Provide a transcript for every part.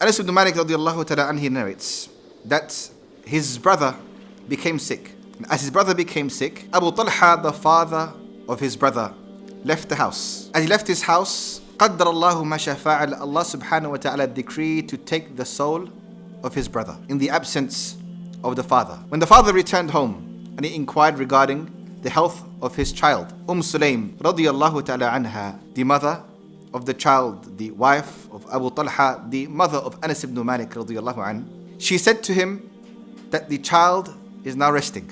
Anas ibn Malik radiallahu ta'ala anhu narrates that his brother became sick. And as his brother became sick, Abu Talha, the father of his brother, left the house. As he left his house, قدر الله ما شاء فعل, Allah subhanahu wa ta'ala decreed to take the soul of his brother in the absence of the father. When the father returned home and he inquired regarding the health of his child, Sulaym radiallahu ta'ala anha, the mother of the child, the wife of Abu Talha, the mother of Anas ibn Malik radiallahu anhu, she said to him that the child is now resting.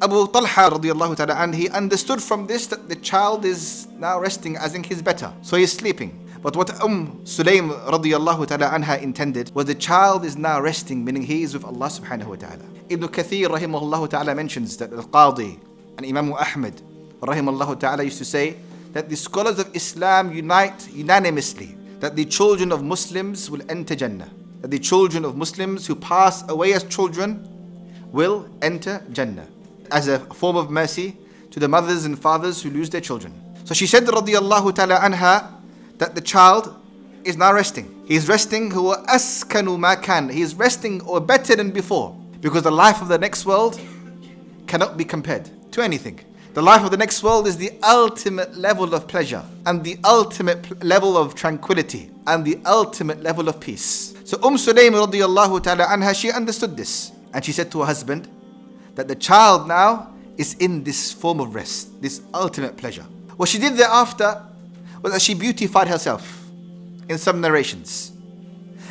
Abu Talha radiallahu ta'ala anhu, he understood from this that the child is now resting, as in he's better, so he's sleeping. But what Sulaym radiallahu ta'ala anha intended was the child is now resting, meaning he is with Allah subhanahu wa ta'ala. Ibn Kathir rahimahullah ta'ala mentions that Al-Qadi and Imam Ahmad rahimahullah ta'ala used to say that the scholars of Islam unite unanimously that the children of Muslims will enter Jannah. That the children of Muslims who pass away as children will enter Jannah as a form of mercy to the mothers and fathers who lose their children. So she said radiyallahu ta'ala anha that the child is now resting. He is resting, huwa askanu ma kan. He is resting or better than before, because the life of the next world cannot be compared to anything. The life of the next world is the ultimate level of pleasure and the ultimate level of tranquility and the ultimate level of peace. So Sulaym radiyallahu ta'ala anha, she understood this, and she said to her husband that the child now is in this form of rest, this ultimate pleasure. What she did thereafter was that she beautified herself in some narrations,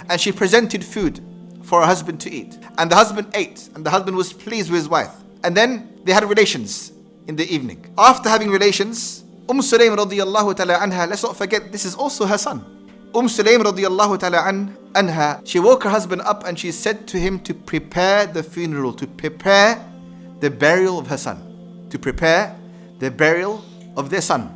and she presented food for her husband to eat, and the husband ate, and the husband was pleased with his wife, and then they had relations in the evening. After having relations, Sulaym radiyallahu ta'ala anha, let's not forget this is also her son. Sulaym radiyallahu ta'ala anha, she woke her husband up and she said to him to prepare the funeral, to prepare the burial of her son, to prepare the burial of their son.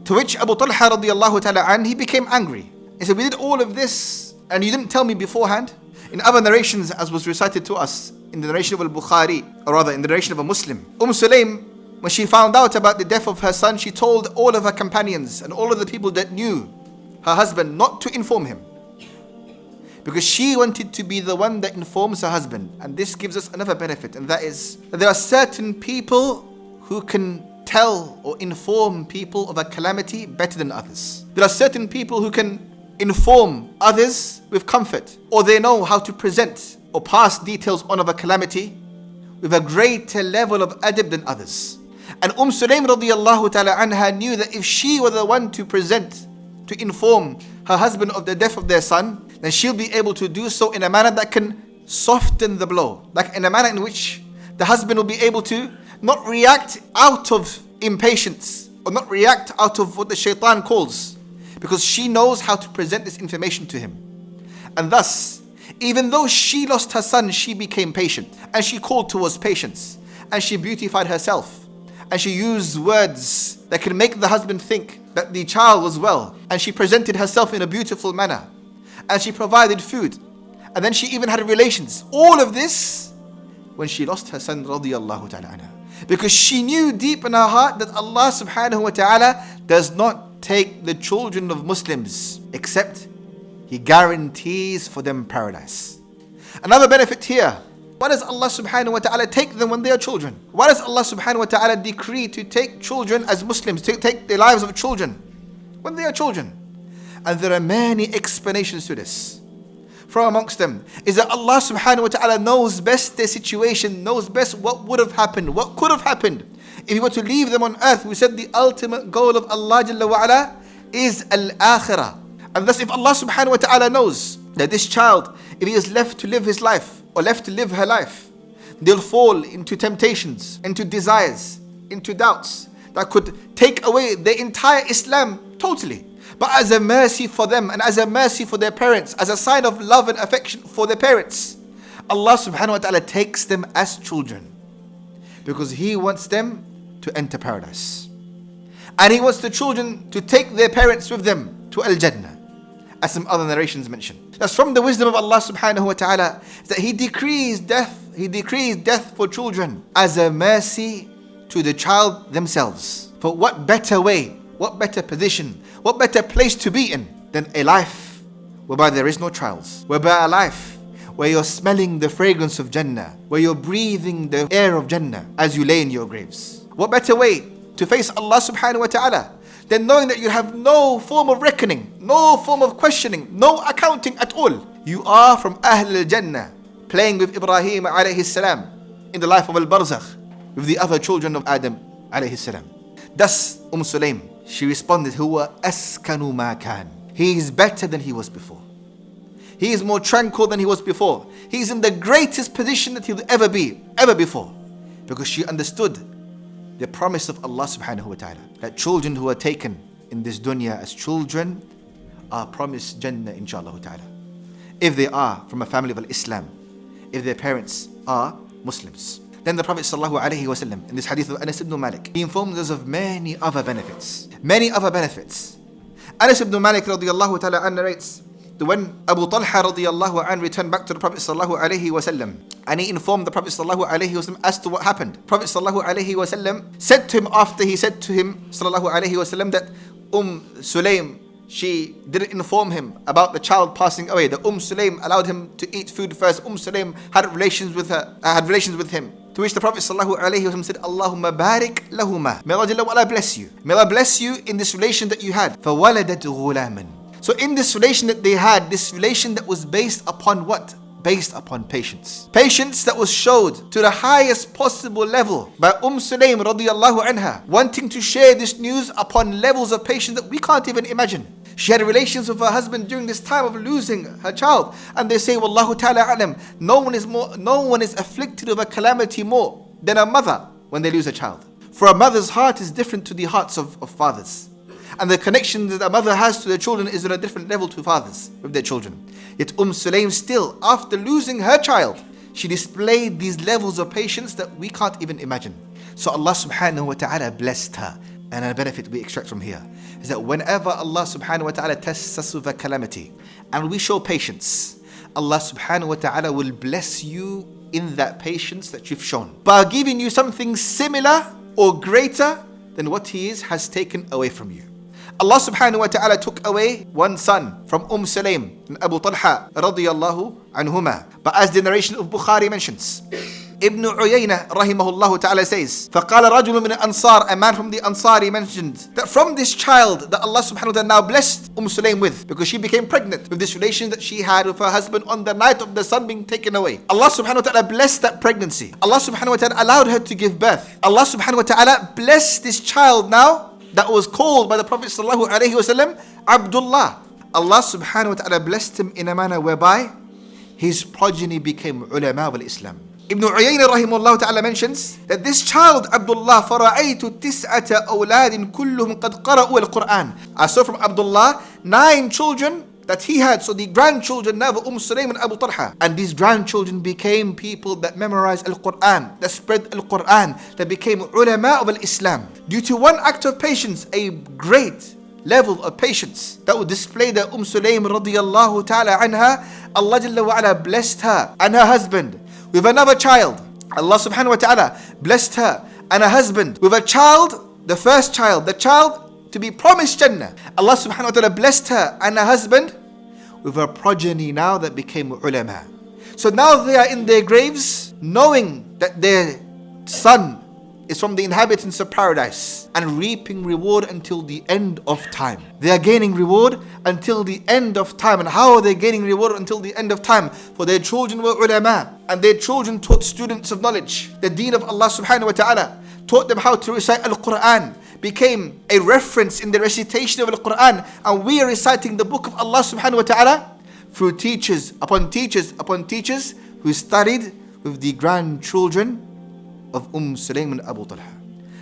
To which Abu Talha radiyallahu ta'ala anhu, he became angry. He said, we did all of this and you didn't tell me beforehand? In other narrations, as was recited to us in the narration of Al-Bukhari, or rather in the narration of a Muslim, Sulaym, when she found out about the death of her son, she told all of her companions and all of the people that knew her husband not to inform him, because she wanted to be the one that informs her husband. And this gives us another benefit, and that is that there are certain people who can tell or inform people of a calamity better than others. There are certain people who can inform others with comfort, or they know how to present or pass details on of a calamity with a greater level of adab than others. And Sulaym radiyallahu ta'ala anha knew that if she were the one to present, to inform her husband of the death of their son, then she'll be able to do so in a manner that can soften the blow, like in a manner in which the husband will be able to not react out of impatience or not react out of what the shaitan calls, because she knows how to present this information to him. And thus, even though she lost her son, she became patient, and she called towards patience, and she beautified herself, and she used words that could make the husband think that the child was well, and she presented herself in a beautiful manner, and she provided food, and then she even had relations. All of this when she lost her son radiyallahu ta'ala anha, because she knew deep in her heart that Allah subhanahu wa ta'ala does not take the children of Muslims except He guarantees for them paradise. Another benefit here, why does Allah subhanahu wa ta'ala take them when they are children? Why does Allah subhanahu wa ta'ala decree to take children as Muslims, to take the lives of children when they are children? And there are many explanations to this. From amongst them is that Allah subhanahu wa ta'ala knows best their situation, knows best what would have happened, what could have happened if He were to leave them on earth. We said the ultimate goal of Allah Jalla wa Ala is al-akhirah. And thus if Allah subhanahu wa ta'ala knows that this child, if he is left to live his life or left to live her life, they'll fall into temptations, into desires, into doubts that could take away their entire Islam totally. But as a mercy for them and as a mercy for their parents, as a sign of love and affection for their parents, Allah subhanahu wa ta'ala takes them as children, because He wants them to enter paradise. And He wants the children to take their parents with them to Al-Jannah, as some other narrations mention. That's from the wisdom of Allah subhanahu wa ta'ala, that He decrees death for children as a mercy to the child themselves. For what better way, what better position, what better place to be in than a life whereby there is no trials, whereby a life where you're smelling the fragrance of Jannah, where you're breathing the air of Jannah as you lay in your graves. What better way to face Allah subhanahu wa ta'ala than knowing that you have no form of reckoning, no form of questioning, no accounting at all. You are from Ahl al-Jannah, playing with Ibrahim alayhi salam in the life of al-Barzakh with the other children of Adam alayhi salam. Thus Sulaym, she responded, Huwa askanu ma kan. He is better than he was before. He is more tranquil than he was before. He is in the greatest position that he will ever be, ever before. Because she understood the promise of Allah subhanahu wa ta'ala, that children who are taken in this dunya as children are promised Jannah inshallah ta'ala, if they are from a family of Islam, if their parents are Muslims. Then the Prophet sallallahu alaihi wasallam, in this hadith of Anas ibn Malik, he informed us of many other benefits. Many other benefits. Anas ibn Malik radiyallahu ta'ala narrates that when Abu Talha radiyallahu an returned back to the Prophet sallallahu alaihi wasallam, and he informed the Prophet sallallahu alaihi wasallam as to what happened. Prophet sallallahu alaihi wasallam said to him, after he said to him sallallahu alaihi wasallam that Sulaym, she didn't inform him about the child passing away. That Sulaym allowed him to eat food first. Sulaym had relations with him. To which the Prophet sallallahu alaihi wasallam said, Allahumma barik lahuma. May Allah bless you. May Allah bless you in this relation that you had. فَوَلَدَتْ غُلَامًا. So in this relation that they had, this relation that was based upon what? Based upon patience. Patience that was showed to the highest possible level by Sulaym radiyallahu anha, wanting to share this news upon levels of patience that we can't even imagine. She had relations with her husband during this time of losing her child, and they say, Wallahu ta'ala alam, no one is afflicted with a calamity more than a mother when they lose a child. For a mother's heart is different to the hearts of fathers, and the connection that a mother has to their children is on a different level to fathers with their children. Yet Sulaym still, after losing her child, she displayed these levels of patience that we can't even imagine. So Allah subhanahu wa ta'ala blessed her. And a benefit we extract from here is that whenever Allah subhanahu wa ta'ala tests us with a calamity and we show patience, Allah subhanahu wa ta'ala will bless you in that patience that you've shown by giving you something similar or greater than what He has taken away from you. Allah subhanahu wa ta'ala took away one son from Sulaym and Abu Talha radiyallahu anhuma. But as the narration of Bukhari mentions, Ibn Uyayna rahimahullah ta'ala says, فَقَالَ رَجُلٌ مِنَ الْأَنصَارِ, a man from the Ansari mentioned that from this child that Allah subhanahu wa ta'ala now blessed Sulaym with, because she became pregnant with this relation that she had with her husband on the night of the son being taken away. Allah subhanahu wa ta'ala blessed that pregnancy. Allah subhanahu wa ta'ala allowed her to give birth. Allah subhanahu wa ta'ala blessed this child now that was called by the Prophet sallallahu alaihi wasallam Abdullah. Allah subhanahu wa ta'ala blessed him in a manner whereby his progeny became ulama of Islam. Ibn Uyayna rahimahullah ta'ala mentions that this child Abdullah, فَرَأَيْتُ تِسْعَةَ أَوْلَادٍ كُلُّهُمْ قَدْ قَرَأُوا الْقُرْآنَ. I saw from Abdullah 9 children that he had, so the grandchildren now of Sulaym and Abu Talha. And these grandchildren became people that memorized Al-Quran, that spread Al-Quran, that became ulama of Islam. Due to one act of patience, a great level of patience that would display that Sulaym radiyallahu ta'ala anha, Allah Jalla wa ala blessed her and her husband with another child. Allah subhanahu wa ta'ala blessed her and her husband with a child, the first child, the child to be promised Jannah. Allah subhanahu wa ta'ala blessed her and her husband with a progeny now that became ulama. So now they are in their graves knowing that their son is from the inhabitants of paradise and reaping reward until the end of time. They are gaining reward until the end of time. And how are they gaining reward until the end of time? For their children were ulama, and their children taught students of knowledge the deen of Allah subhanahu wa ta'ala, taught them how to recite Al-Quran, became a reference in the recitation of Al-Quran, and we are reciting the book of Allah subhanahu wa ta'ala through teachers upon teachers upon teachers who studied with the grandchildren of Sulaym and Abu Talha.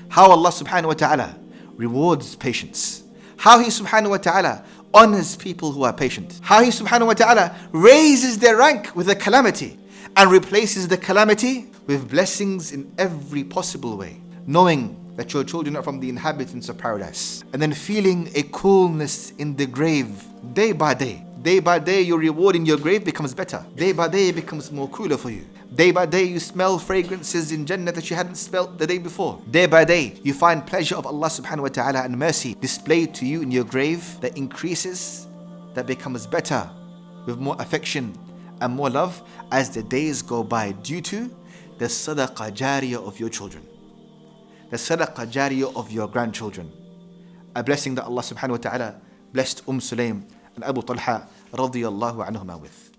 How Allah subhanahu wa ta'ala rewards patience. How He subhanahu wa ta'ala honors people who are patient. How He subhanahu wa ta'ala raises their rank with a calamity and replaces the calamity with blessings in every possible way. Knowing that your children are from the inhabitants of paradise, and then feeling a coolness in the grave day by day. Day by day, your reward in your grave becomes better. Day by day, it becomes more cooler for you. Day by day, you smell fragrances in Jannah that you hadn't smelled the day before. Day by day, you find pleasure of Allah subhanahu wa ta'ala and mercy displayed to you in your grave that increases, that becomes better with more affection and more love as the days go by due to the sadaqah jariyah of your children, the sadaqah jariyah of your grandchildren. A blessing that Allah subhanahu wa ta'ala blessed Sulaym and Abu Talha radiyallahu anhuma with.